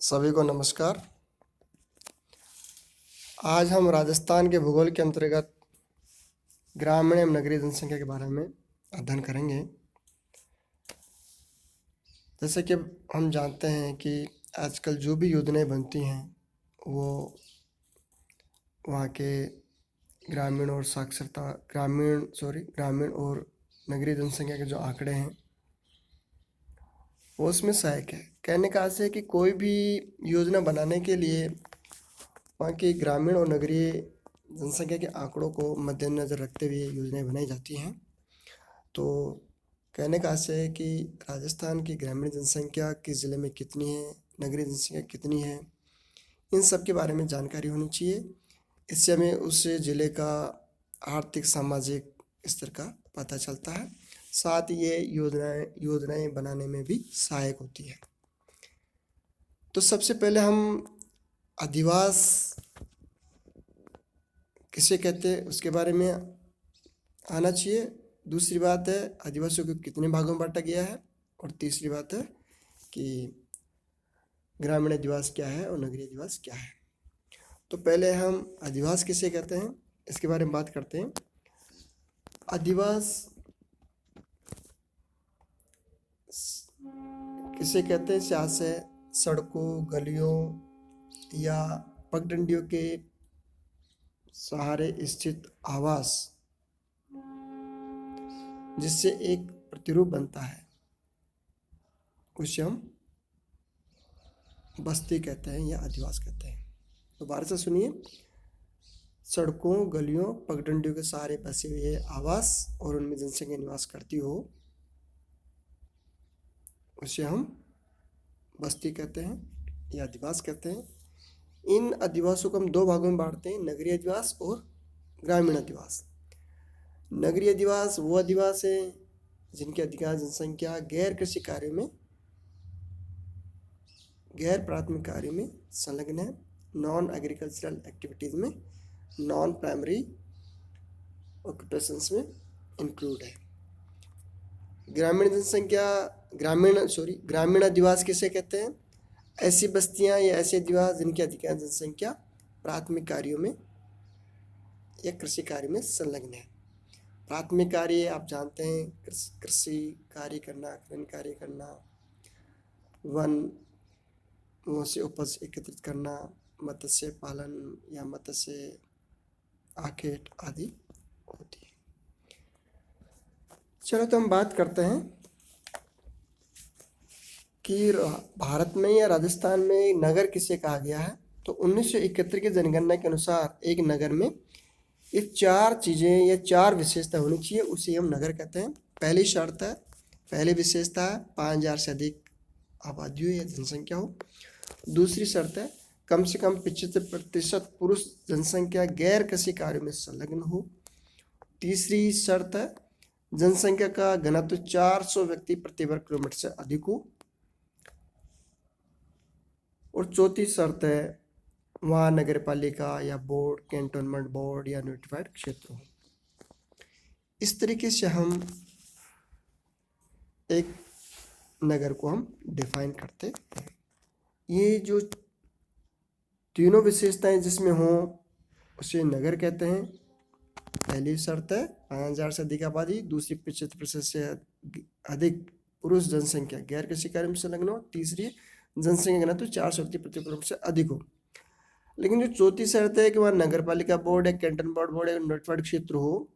सभी को नमस्कार। आज हम राजस्थान के भूगोल के अंतर्गत ग्रामीण एवं नगरीय जनसंख्या के बारे में अध्ययन करेंगे। जैसे कि हम जानते हैं कि आजकल जो भी योजनाएं बनती हैं वो वहाँ के ग्रामीण और नगरीय जनसंख्या के जो आंकड़े हैं वो उसमें सहायक है। कहने का आशय है कि कोई भी योजना बनाने के लिए वहाँ की ग्रामीण और नगरीय जनसंख्या के आंकड़ों को मद्देनज़र रखते हुए योजनाएं बनाई जाती हैं। तो कहने का आशय है कि राजस्थान की ग्रामीण जनसंख्या किस ज़िले में कितनी है, नगरीय जनसंख्या कितनी है, इन सब के बारे में जानकारी होनी चाहिए। इससे हमें उस ज़िले का आर्थिक सामाजिक स्तर का पता चलता है। साथ ही ये योजनाएं बनाने में भी सहायक होती है। तो सबसे पहले हम अधिवास किसे कहते हैं उसके बारे में आना चाहिए। दूसरी बात है आदिवासियों को कितने भागों में बांटा गया है, और तीसरी बात है कि ग्रामीण अधिवास क्या है और नगरीय अधिवास क्या है। तो पहले हम अधिवास किसे कहते हैं इसके बारे में बात करते हैं। अधिवास किसे कहते हैं, यहाँ से सड़कों, गलियों या पगडंडियों के सहारे स्थित आवास जिससे एक प्रतिरूप बनता है उसे हम बस्ती कहते हैं या अधिवास कहते हैं। दोबारा से सुनिए, सड़कों, गलियों, पगडंडियों के सहारे बसे हुए आवास और उनमें जनसंख्या निवास करती हो उसे हम बस्ती कहते हैं या अधिवास कहते हैं। इन अधिवासों को हम दो भागों में बांटते हैं, नगरीय अधिवास और ग्रामीण अधिवास। नगरीय अधिवास वो अधिवास है जिनकी अधिकांश जनसंख्या गैर कृषि कार्यों में, गैर प्राथमिक कार्यों में संलग्न है, नॉन एग्रीकल्चरल एक्टिविटीज़ में, नॉन प्राइमरी ऑक्यूपेशंस में इंक्लूड है। ग्रामीण अधिवास किसे कहते हैं? ऐसी बस्तियां या ऐसे अधिवास जिनकी अधिकांश जनसंख्या प्राथमिक कार्यों में या कृषि कार्य में संलग्न है। प्राथमिक कार्य आप जानते हैं, कृषि कार्य करना, खनन कार्य करना, वनों से उपज एकत्रित करना, मत्स्य पालन या मत्स्य आखेट आदि होती है। चलो तो हम बात करते हैं कि भारत में या राजस्थान में नगर किसे कहा गया है। तो 1971 की जनगणना के अनुसार एक नगर में ये चार चीज़ें या चार विशेषता होनी चाहिए, उसे हम नगर कहते हैं। पहली शर्त है, पहली विशेषता है 5000 से अधिक आबादी हो या जनसंख्या हो। दूसरी शर्त है कम से कम 75% पुरुष जनसंख्या गैर कृषि कार्यों में संलग्न हो। तीसरी शर्त है जनसंख्या का घनत्व 400 व्यक्ति प्रति वर्ग किलोमीटर से अधिक हो। और चौथी शर्त है वहाँ नगर पालिका या बोर्ड, कैंटोनमेंट बोर्ड या नोटिफाइड क्षेत्र हो। इस तरीके से हम एक नगर को हम डिफाइन करते हैं। ये जो तीनों विशेषताएं जिसमें हों उसे नगर कहते हैं। पहली शर्त है 5000 से अधिक आबादी, दूसरी 75% से अधिक पुरुष जनसंख्या गैर कृषि कार्य में संलग्न हो, तीसरी जनसंख्या घनत्व 400 व्यक्ति प्रति किलोमीटर से अधिक हो। लेकिन जो चौथी शर्त है कि वहाँ नगर पालिका बोर्ड है, कैंटोनमेंट बोर्ड है, नोटिफाइड क्षेत्र हो।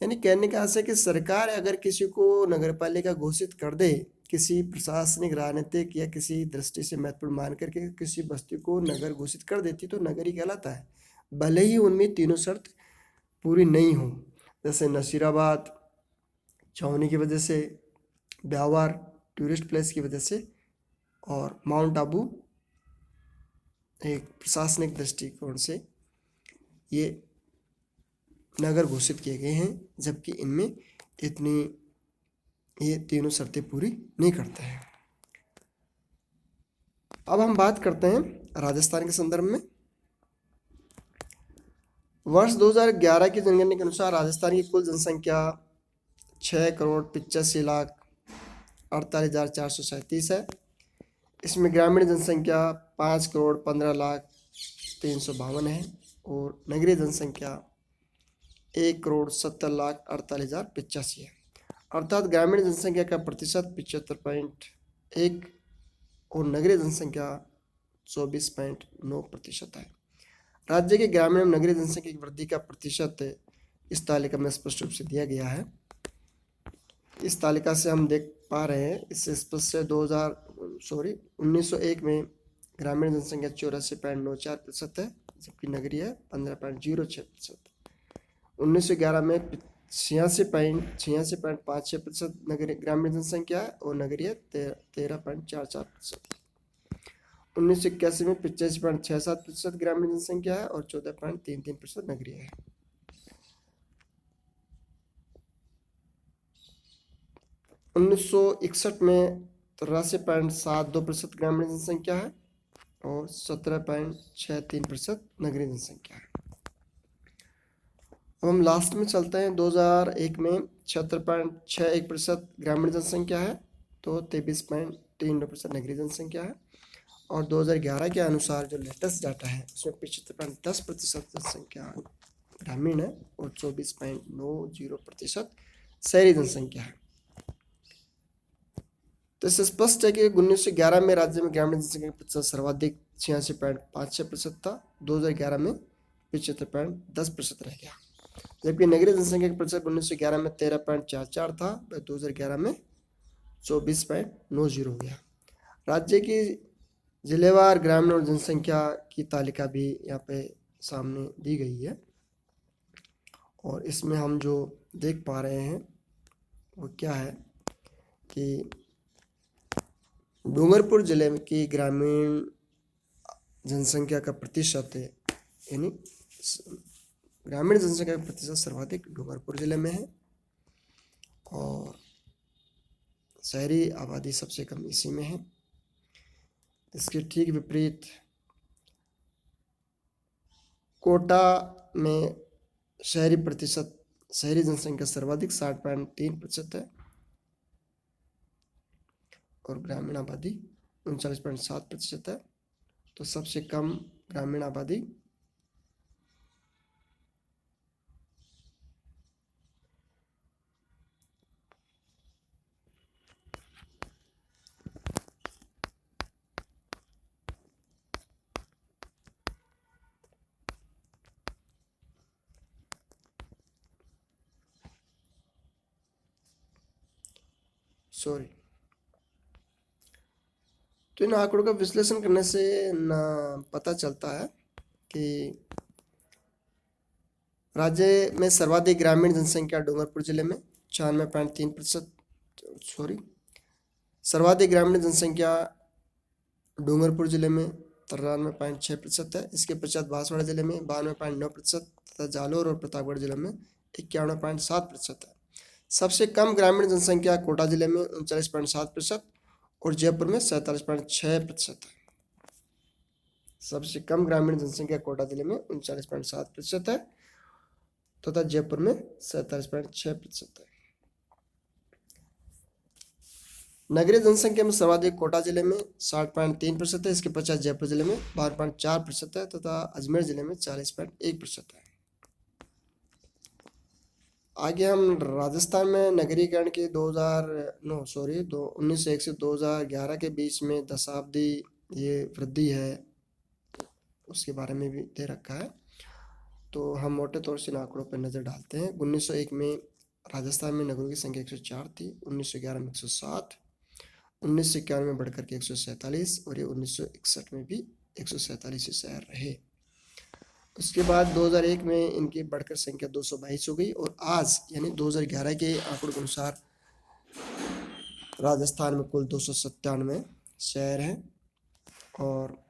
यानी कहने का आशय है कि सरकार अगर किसी को नगर पालिका घोषित कर दे, किसी प्रशासनिक, राजनीतिक या किसी दृष्टि से महत्वपूर्ण मान करके किसी बस्ती को नगर घोषित कर देती तो नगर ही कहलाता है, भले ही उनमें तीनों शर्त पूरी नहीं हो। जैसे नसीराबाद छावनी की वजह से, ब्यावर टूरिस्ट प्लेस की वजह से, और माउंट आबू एक प्रशासनिक दृष्टिकोण से ये नगर घोषित किए गए हैं, जबकि इनमें ये तीनों शर्तें पूरी नहीं करते हैं। अब हम बात करते हैं राजस्थान के संदर्भ में। वर्ष 2011 की जनगणना के अनुसार राजस्थान की कुल जनसंख्या 6,85,48,437 है। इसमें ग्रामीण जनसंख्या 5,15,03,52 है और नगरीय जनसंख्या 1,70,48,085 है। अर्थात ग्रामीण जनसंख्या का प्रतिशत 75.1 और नगरीय जनसंख्या 24.9% है। राज्य के ग्रामीण एवं नगरीय जनसंख्या की वृद्धि का प्रतिशत इस तालिका में स्पष्ट रूप से दिया गया है। इस तालिका से हम देख पा रहे हैं, इससे स्पष्ट से 1901 में ग्रामीण जनसंख्या 84.94% है, जबकि नगरीय 15.06%। 1911 में 86.56% नगरीय ग्रामीण जनसंख्या है और नगरीय 13.44%। 1981 में 85.67% ग्रामीण जनसंख्या है और 14.33% नगरीय है। 1961 में 83.72% ग्रामीण जनसंख्या है और 17.63% नगरीय जनसंख्या है। अब हम लास्ट में चलते हैं। 2001 में 76.61% ग्रामीण जनसंख्या है तो 23.39% नगरीय जनसंख्या है और 2011 के अनुसार जो लेटेस्ट डाटा है उसमें 75.10% जनसंख्या ग्रामीण है और 24.90% शहरी जनसंख्या है। तो इससे स्पष्ट है कि 1911 में राज्य में ग्रामीण जनसंख्या का प्रतिशत सर्वाधिक 86.56% था, 2011 में 75.10% रह गया, जबकि नगरीय जनसंख्या का प्रतिशत 1911 में 13.44 था, 2011 में 24.90 हो गया। राज्य की जिलेवार ग्रामीण और जनसंख्या की तालिका भी यहाँ पे सामने दी गई है और इसमें हम जो देख पा रहे हैं वो क्या है कि डूंगरपुर जिले की ग्रामीण जनसंख्या का प्रतिशत है, यानी ग्रामीण जनसंख्या का प्रतिशत सर्वाधिक डूंगरपुर जिले में है और शहरी आबादी सबसे कम इसी में है। इसके ठीक विपरीत कोटा में शहरी जनसंख्या सर्वाधिक 60.3% है और ग्रामीण आबादी 39.7% है। तो सबसे कम ग्रामीण आबादी तो इन आंकड़ों का विश्लेषण करने से पता चलता है कि राज्य में सर्वाधिक ग्रामीण जनसंख्या डूंगरपुर जिले में 96.3%, सर्वाधिक ग्रामीण जनसंख्या डूंगरपुर जिले में 93.6% है। इसके पश्चात बांसवाड़ा जिले में 92.9% तथा जालोर और प्रतापगढ़ जिले में 91.7% है। सबसे कम ग्रामीण जनसंख्या कोटा जिले में 39.7% और जयपुर में 47.6% है। सबसे कम ग्रामीण जनसंख्या कोटा जिले में 39.7% है तथा जयपुर में 47.6% है। नगरीय जनसंख्या में सर्वाधिक कोटा जिले में 60.3% है, इसके पश्चात जयपुर जिले में 12.4% है तथा अजमेर जिले में 40.1% है। आगे हम राजस्थान में नगरीकरण के 1901 से 2011 के बीच में दशाब्दी ये वृद्धि है उसके बारे में भी दे रखा है। तो हम मोटे तौर से इन आंकड़ों पर नज़र डालते हैं। 1901 में राजस्थान में नगरों की संख्या 104 थी, 1911 में 107, 1991 में बढ़कर के 147 और ये 1961 में भी 147 शहर रहे। उसके बाद 2001 में इनकी बढ़कर संख्या 222 हो गई और आज यानी 2011 के आंकड़ों के अनुसार राजस्थान में कुल 297 शहर हैं और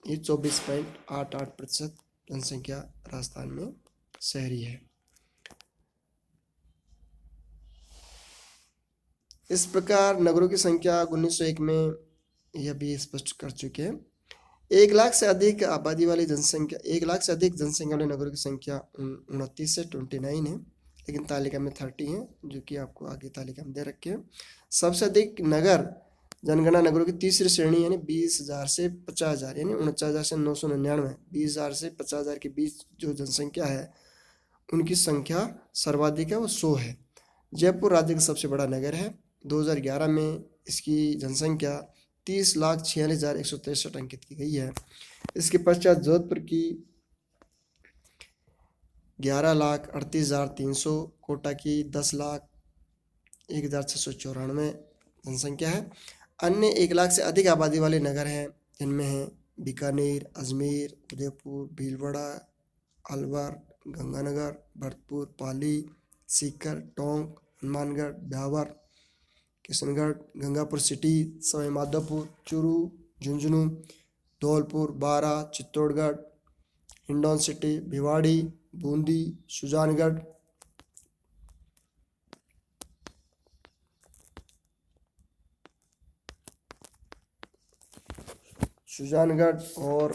ये 24.88% जनसंख्या राजस्थान में शहरी है। इस प्रकार नगरों की संख्या 1901 में यह भी स्पष्ट कर चुके हैं। 1 लाख से अधिक आबादी वाली जनसंख्या 1 लाख से अधिक जनसंख्या वाले नगरों की संख्या 29 से 29 है, लेकिन तालिका में 30 है जो कि आपको आगे तालिका में दे रखे हैं। सबसे अधिक नगर जनगणना नगरों की तीसरी श्रेणी यानी 20,000 से 50,000 यानी 49,000 से 999, 20,000 से 50,000 के बीच जो जनसंख्या है उनकी संख्या सर्वाधिक है वो 100 है। जयपुर राज्य का सबसे बड़ा नगर है। 2011 में इसकी जनसंख्या 30,46,163 अंकित की गई है। इसके पश्चात जोधपुर की 11,38,300, कोटा की 10,01,694 जनसंख्या है। अन्य 1 लाख से अधिक आबादी वाले नगर हैं जिनमें हैं बीकानेर, अजमेर, उदयपुर, भीलवाड़ा, अलवर, गंगानगर, भरतपुर, पाली, सीकर, टोंक, हनुमानगढ़, ब्यावर, किशनगढ़, गंगापुर सिटी, सवाई माधोपुर, चूरू, झुंझुनू, धौलपुर, बारा, चित्तौड़गढ़, हिंडौन सिटी, भिवाड़ी, बूंदी, सुजानगढ़, और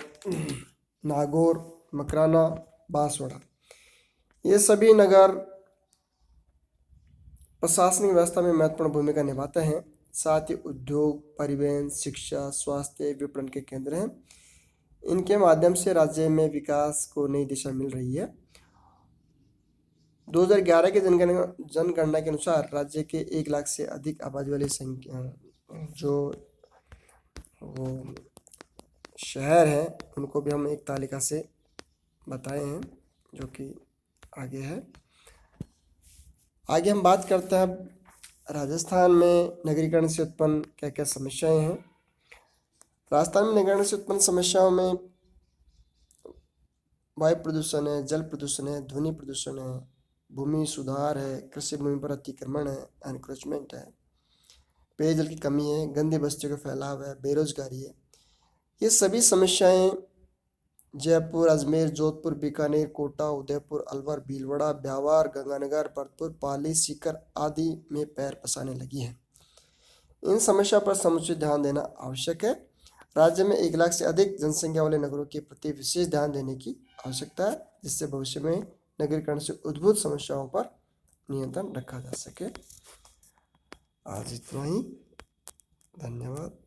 नागौर, मकराना, बांसवाड़ा, ये सभी नगर प्रशासनिक व्यवस्था में महत्वपूर्ण भूमिका निभाते हैं। साथ ही उद्योग, परिवहन, शिक्षा, स्वास्थ्य, विपणन के केंद्र हैं। इनके माध्यम से राज्य में विकास को नई दिशा मिल रही है। 2011 की जनगणना के अनुसार राज्य के 1 लाख से अधिक आबादी वाली संख्या जो वो शहर हैं उनको भी हम एक तालिका से बताए हैं जो कि आगे है। आगे हम बात करते हैं राजस्थान में नगरीकरण से उत्पन्न क्या क्या समस्याएं हैं। राजस्थान में नगरीकरण से उत्पन्न समस्याओं में वायु प्रदूषण है, जल प्रदूषण है, ध्वनि प्रदूषण है, भूमि सुधार है, कृषि भूमि पर अतिक्रमण है, एनक्रोचमेंट है, पेयजल की कमी है, गंदी बस्तियों का फैलाव है, बेरोजगारी है। ये सभी समस्याएं जयपुर, अजमेर, जोधपुर, बीकानेर, कोटा, उदयपुर, अलवर, भीलवाड़ा, ब्यावर, गंगानगर, भरतपुर, पाली, सीकर आदि में पैर पसारने लगी हैं। इन समस्या पर समुचित ध्यान देना आवश्यक है। राज्य में 1 लाख से अधिक जनसंख्या वाले नगरों के प्रति विशेष ध्यान देने की आवश्यकता है जिससे भविष्य में नगरीकरण से उद्भूत समस्याओं पर नियंत्रण रखा जा सके। आज इतना ही, धन्यवाद।